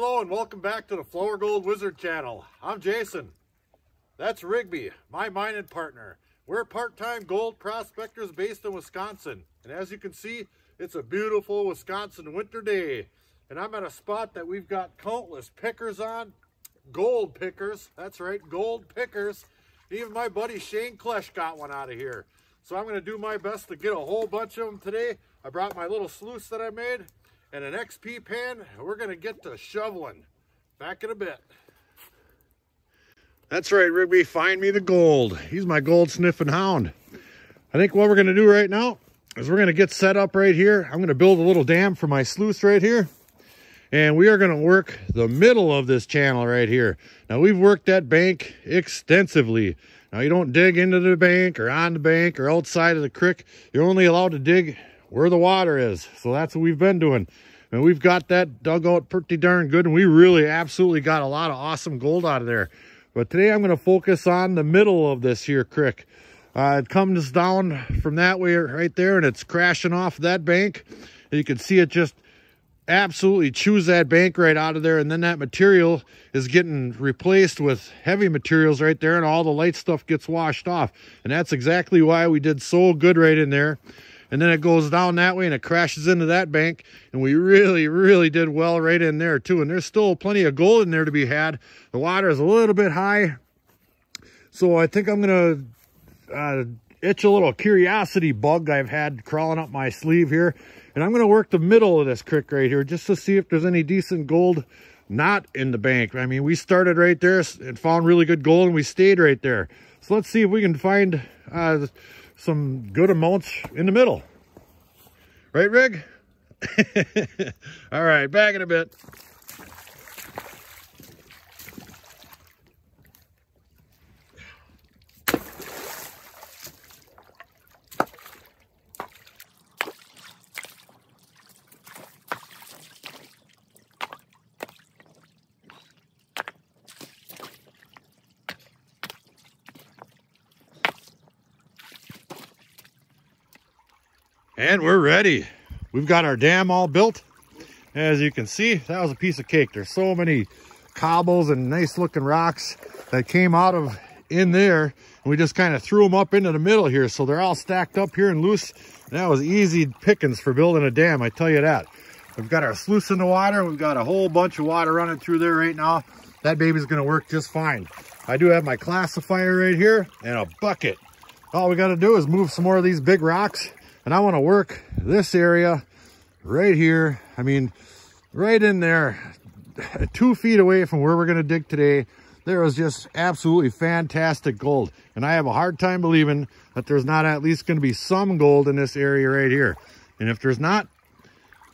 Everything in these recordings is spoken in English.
Hello and welcome back to the Flourgoldwizards channel. I'm Jason. That's Rigby, my mining partner. We're part-time gold prospectors based in Wisconsin. And as you can see, it's a beautiful Wisconsin winter day. And I'm at a spot that we've got countless pickers on. Gold pickers, that's right, gold pickers. Even my buddy Shane Klesch got one out of here. So I'm gonna do my best to get a whole bunch of them today. I brought my little sluice that I made and an XP pan. We're gonna get to shoveling. Back in a bit. That's right, Rigby, find me the gold. He's my gold sniffing hound. I think what we're gonna do right now is we're gonna get set up right here. I'm gonna build a little dam for my sluice right here. And we are gonna work the middle of this channel right here. Now we've worked that bank extensively. Now you don't dig into the bank or on the bank or outside of the creek. You're only allowed to dig where the water is. So that's what we've been doing. And we've got that dug out pretty darn good, and we really absolutely got a lot of awesome gold out of there. But today I'm going to focus on the middle of this here creek. It comes down from that way right there, and it's crashing off that bank. And you can see it just absolutely chews that bank right out of there, and then that material is getting replaced with heavy materials right there, and all the light stuff gets washed off. And that's exactly why we did so good right in there. And then it goes down that way and it crashes into that bank. And we really did well right in there too. And there's still plenty of gold in there to be had. The water is a little bit high. So I think I'm going to itch a little curiosity bug I've had crawling up my sleeve here. And I'm going to work the middle of this creek right here just to see if there's any decent gold not in the bank. I mean, we started right there and found really good gold and we stayed right there. So let's see if we can find some good amounts in the middle. Right, Rig? All right, back in a bit. And we're ready. We've got our dam all built. As you can see, that was a piece of cake. There's so many cobbles and nice looking rocks that came out of in there. And we just kind of threw them up into the middle here. So they're all stacked up here and loose. And that was easy pickings for building a dam, I tell you that. We've got our sluice in the water. We've got a whole bunch of water running through there right now. That baby's gonna work just fine. I do have my classifier right here and a bucket. All we gotta do is move some more of these big rocks. And I want to work this area right here. I mean, right in there, 2 feet away from where we're going to dig today. There was just absolutely fantastic gold. And I have a hard time believing that there's not at least going to be some gold in this area right here. And if there's not,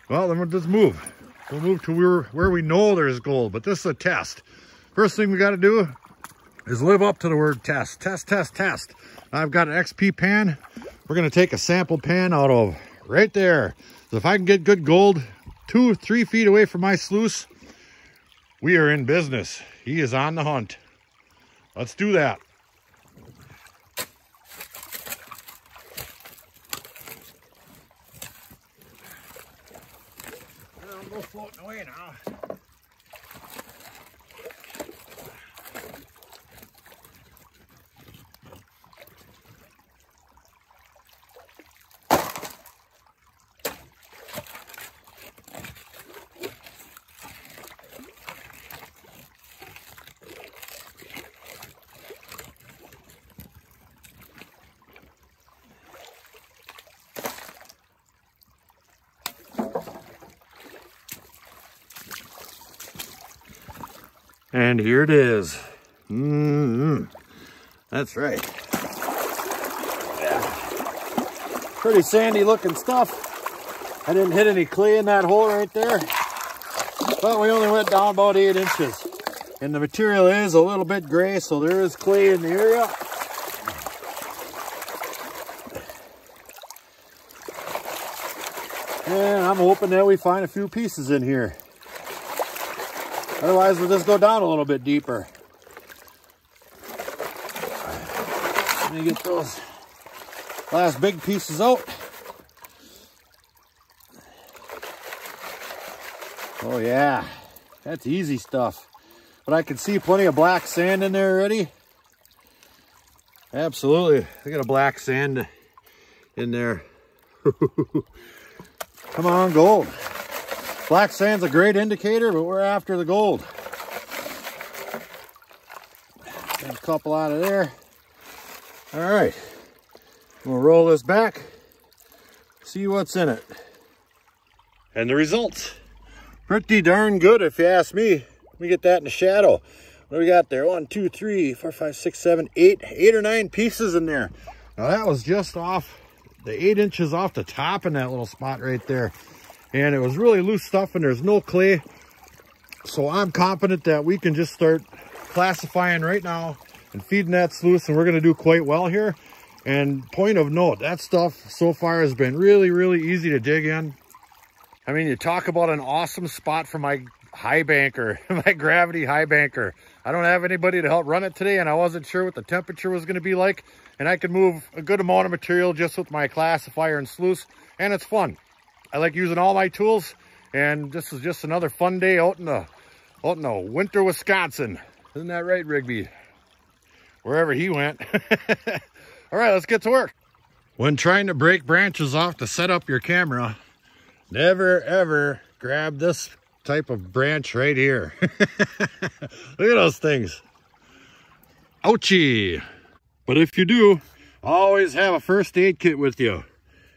well, then we'll just move. We'll move to where we know there's gold. But this is a test. First thing we got to do is live up to the word test. Test, test, test. I've got an XP pan. We're going to take a sample pan out of right there. So if I can get good gold 2 or 3 feet away from my sluice, we are in business. He is on the hunt. Let's do that. I'll go floating away now. And here it is. That's right. Yeah. Pretty sandy looking stuff. I didn't hit any clay in that hole right there. But we only went down about 8 inches. And the material is a little bit gray, so there is clay in the area. And I'm hoping that we find a few pieces in here. Otherwise, we'll just go down a little bit deeper. Let me get those last big pieces out. Oh yeah, That's easy stuff. But I can see plenty of black sand in there already. Absolutely. I got a black sand in there. Come on, gold. Black sand's a great indicator, but we're after the gold. Got a couple out of there. All right. We'll roll this back, see what's in it. And the results. Pretty darn good if you ask me. Let me get that in the shadow. What do we got there? 1, 2, 3, 4, 5, 6, 7, 8. 8 or 9 pieces in there. Now that was just off the 8 inches off the top in that little spot right there. And it was really loose stuff and there's no clay. So I'm confident that we can just start classifying right now and feeding that sluice, and we're gonna do quite well here. And point of note, that stuff so far has been really, really easy to dig in. I mean, you talk about an awesome spot for my high banker, my gravity high banker. I don't have anybody to help run it today, and I wasn't sure what the temperature was going to be like. And I could move a good amount of material just with my classifier and sluice, and it's fun. I like using all my tools, and this is just another fun day out in the winter Wisconsin. Isn't that right, Rigby? Wherever he went. All right, let's get to work. When trying to break branches off to set up your camera, never ever grab this type of branch right here. Look at those things. Ouchie. But if you do, always have a first aid kit with you.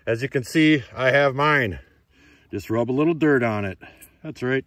As you can see, I have mine. Just rub a little dirt on it. That's right.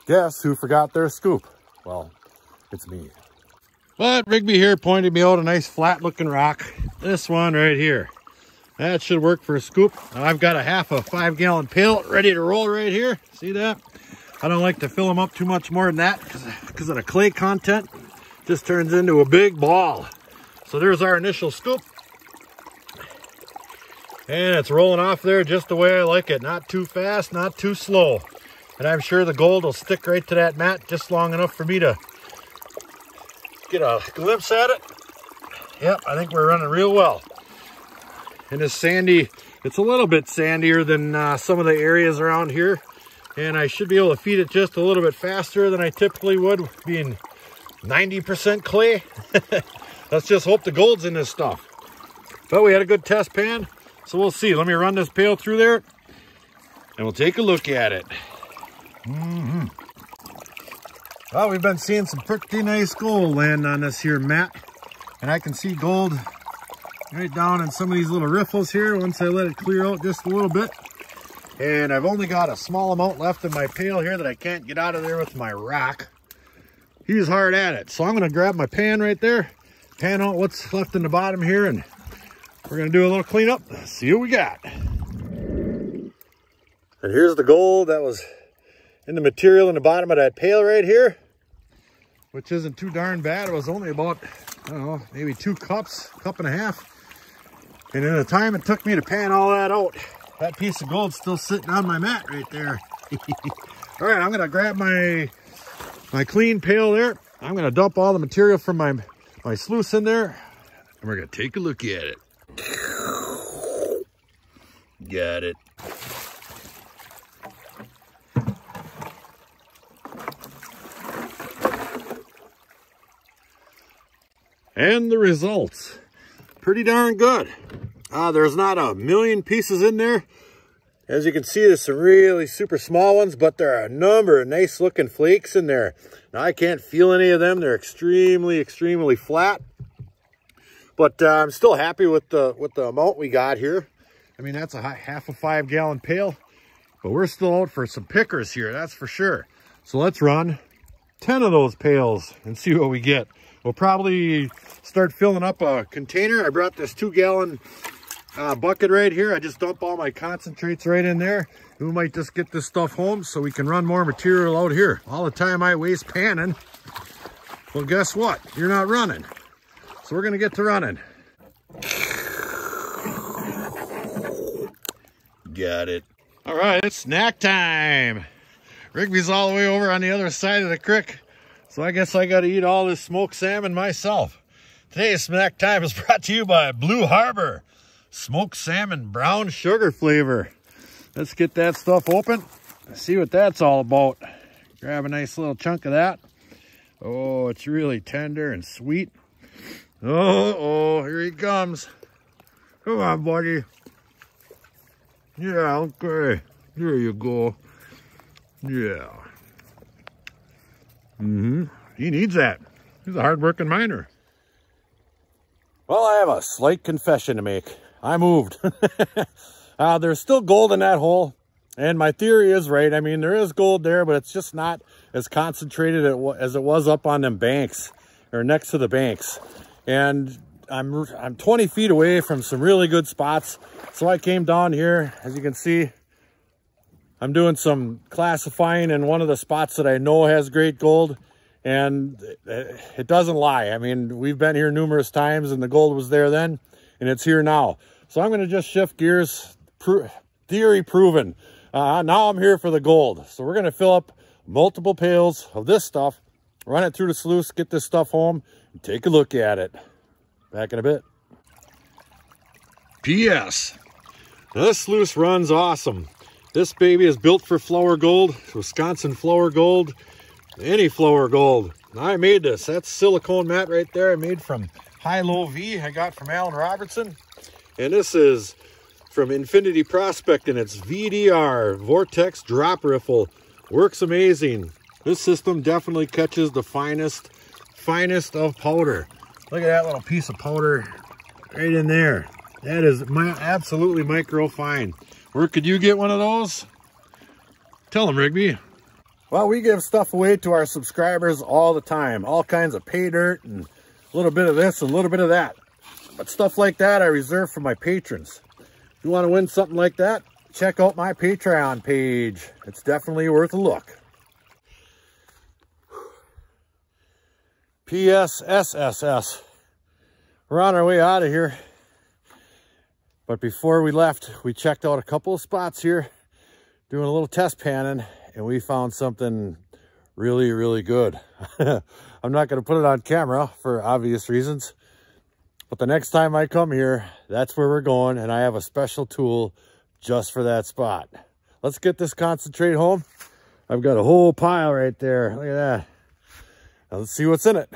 Guess who forgot their scoop? Well, it's me. But Rigby here pointed me out a nice flat looking rock. This one right here. That should work for a scoop. Now I've got a half a 5-gallon pail ready to roll right here. See that? I don't like to fill them up too much more than that because of the clay content. Just turns into a big ball. So there's our initial scoop. And it's rolling off there just the way I like it. Not too fast, not too slow. And I'm sure the gold will stick right to that mat just long enough for me to get a glimpse at it. Yep, I think we're running real well. And it's sandy. It's a little bit sandier than some of the areas around here. And I should be able to feed it just a little bit faster than I typically would, being 90% clay. Let's just hope the gold's in this stuff. But we had a good test pan, so we'll see. Let me run this pail through there, and we'll take a look at it. Well, we've been seeing some pretty nice gold land on this here mat, and I can see gold right down in some of these little riffles here once I let it clear out just a little bit. And I've only got a small amount left in my pail here that I can't get out of there with my rock. He's hard at it, so I'm going to grab my pan right there, pan out what's left in the bottom here, and we're going to do a little cleanup, see what we got. And here's the gold that was in the material in the bottom of that pail right here, which isn't too darn bad. It was only about, I don't know, maybe 2 cups, cup and a half. And in the time it took me to pan all that out, that piece of gold's still sitting on my mat right there. All right, I'm gonna grab my clean pail there. I'm gonna dump all the material from my sluice in there, and we're gonna take a look at it. Got it. And the results, pretty darn good. There's not a million pieces in there. As you can see, there's some really super small ones, but there are a number of nice looking flakes in there. Now I can't feel any of them. They're extremely, extremely flat. But I'm still happy with the amount we got here. I mean, that's a half a 5-gallon pail, but we're still out for some pickers here, that's for sure. So let's run 10 of those pails and see what we get. We'll probably start filling up a container. I brought this 2-gallon bucket right here. I just dump all my concentrates right in there. We might just get this stuff home so we can run more material out here. All the time I waste panning, well, guess what? You're not running. So we're gonna get to running. Got it. All right, it's snack time. Rigby's all the way over on the other side of the creek, so I guess I got to eat all this smoked salmon myself. Today's snack time is brought to you by Blue Harbor. Smoked salmon, brown sugar flavor. Let's get that stuff open. See what that's all about. Grab a nice little chunk of that. Oh, it's really tender and sweet. Oh, here he comes. Come on, buddy. Yeah, okay. There you go. Yeah. He needs that. He's a hard-working miner. Well, I have a slight confession to make. I moved. There's still gold in that hole. And my theory is right. I mean, there is gold there, but it's just not as concentrated as it was up on them banks or next to the banks. And I'm 20 feet away from some really good spots. So I came down here, as you can see. I'm doing some classifying in one of the spots that I know has great gold, and it doesn't lie. I mean, we've been here numerous times and the gold was there then, and it's here now. So I'm going to just shift gears, theory proven. Now I'm here for the gold. So we're going to fill up multiple pails of this stuff, run it through the sluice, get this stuff home, and take a look at it. Back in a bit. P.S. This sluice runs awesome. This baby is built for flour gold, Wisconsin flour gold, any flour gold. I made this. That's silicone mat right there. I made from High-Low V. I got from Alan Robertson. And this is from Infinity Prospecting. It's VDR, Vortex Drop Riffle. Works amazing. This system definitely catches the finest of powder. Look at that little piece of powder right in there. That is absolutely micro fine. Where could you get one of those? Tell them, Rigby. Well, we give stuff away to our subscribers all the time. All kinds of pay dirt and a little bit of this and a little bit of that. But stuff like that I reserve for my patrons. If you want to win something like that, check out my Patreon page. It's definitely worth a look. PSSSS. We're on our way out of here. But before we left, we checked out a couple of spots here, doing a little test panning, and we found something really, really good. I'm not going to put it on camera for obvious reasons, but the next time I come here, that's where we're going, and I have a special tool just for that spot. Let's get this concentrate home. I've got a whole pile right there. Look at that. Now let's see what's in it.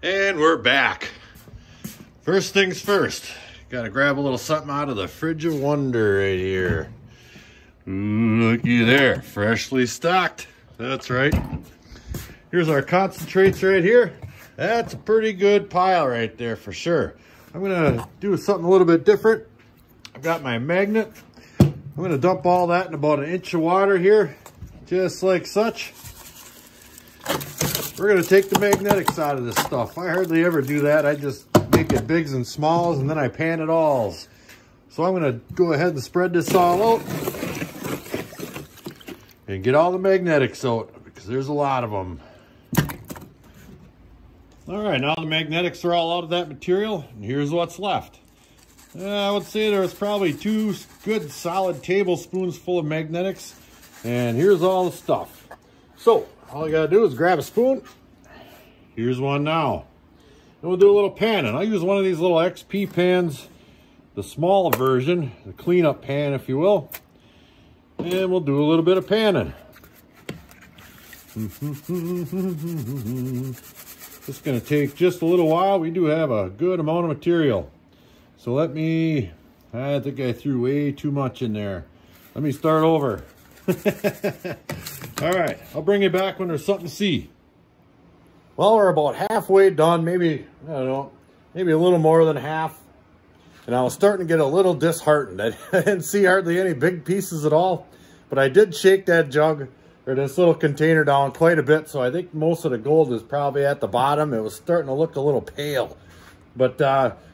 And we're back. First things first. Gotta grab a little something out of the fridge of wonder right here. Looky there, freshly stocked. That's right. Here's our concentrates right here. That's a pretty good pile right there for sure. I'm gonna do something a little bit different. I've got my magnet. I'm gonna dump all that in about 1 inch of water here, just like such. We're gonna take the magnetics out of this stuff. I hardly ever do that. I just make it bigs and smalls, and then I pan it alls. So I'm going to go ahead and spread this all out and get all the magnetics out, because there's a lot of them. All right, now the magnetics are all out of that material, and here's what's left. I would say there's probably 2 good solid tablespoons full of magnetics, and here's all the stuff. So all you got to do is grab a spoon. Here's one now. And we'll do a little panning. I'll use one of these little XP pans, the small version, the cleanup pan, if you will. And we'll do a little bit of panning. It's going to take just a little while. We do have a good amount of material. So I think I threw way too much in there. Let me start over. All right, I'll bring you back when there's something to see. Well, we're about halfway done, maybe, I don't know, maybe a little more than half. And I was starting to get a little disheartened. I didn't see hardly any big pieces at all, but I did shake that jug or this little container down quite a bit, so I think most of the gold is probably at the bottom. It was starting to look a little pale. But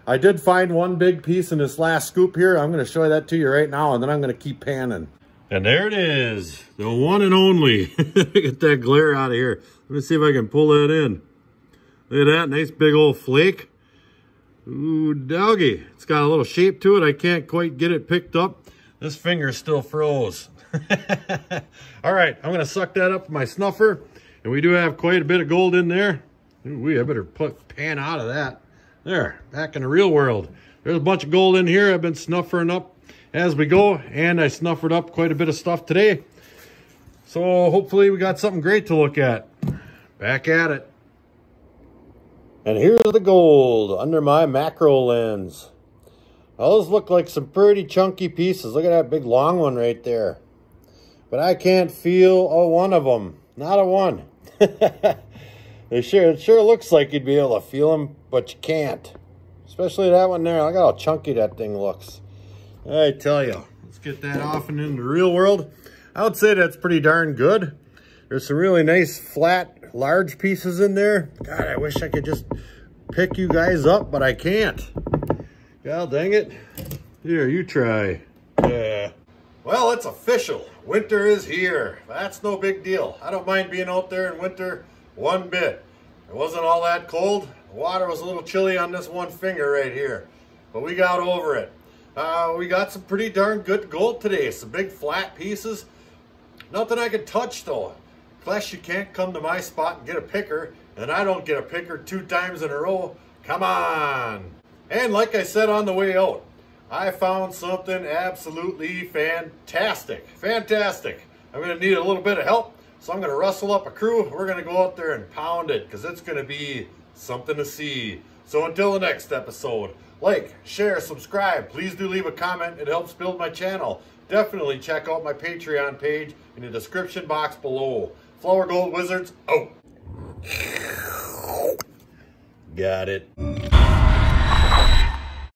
I did find one big piece in this last scoop here. I'm going to show that to you right now, and then I'm going to keep panning. And there it is, the one and only. Get that glare out of here. Let me see if I can pull that in. Look at that, nice big old flake. Ooh, doggy. It's got a little shape to it. I can't quite get it picked up. This finger still froze. All right, I'm going to suck that up with my snuffer. And we do have quite a bit of gold in there. Ooh, I better pan out of that. There, back in the real world. There's a bunch of gold in here. I've been snuffering up as we go, and I snuffered up quite a bit of stuff today. So hopefully we got something great to look at. Back at it. And here's the gold under my macro lens. Those look like some pretty chunky pieces. Look at that big long one right there. But I can't feel a one of them. Not a one. It sure looks like you'd be able to feel them, but you can't. Especially that one there. Look how chunky that thing looks. I tell you. Let's get that off and into the real world. I would say that's pretty darn good. There's some really nice, flat, large pieces in there. God, I wish I could just pick you guys up, but I can't. God dang it. Here, you try. Yeah. Well, it's official. Winter is here. That's no big deal. I don't mind being out there in winter one bit. It wasn't all that cold. The water was a little chilly on this one finger right here, but we got over it. We got some pretty darn good gold today. Some big flat pieces. Nothing I could touch though. Unless you can't come to my spot and get a picker, and I don't get a picker 2 times in a row. Come on. And like I said on the way out, I found something absolutely fantastic. Fantastic. I'm going to need a little bit of help, so I'm going to rustle up a crew. We're going to go out there and pound it, because it's going to be something to see. So until the next episode, like, share, subscribe. Please do leave a comment. It helps build my channel. Definitely check out my Patreon page in the description box below. Flourgoldwizards out. Got it.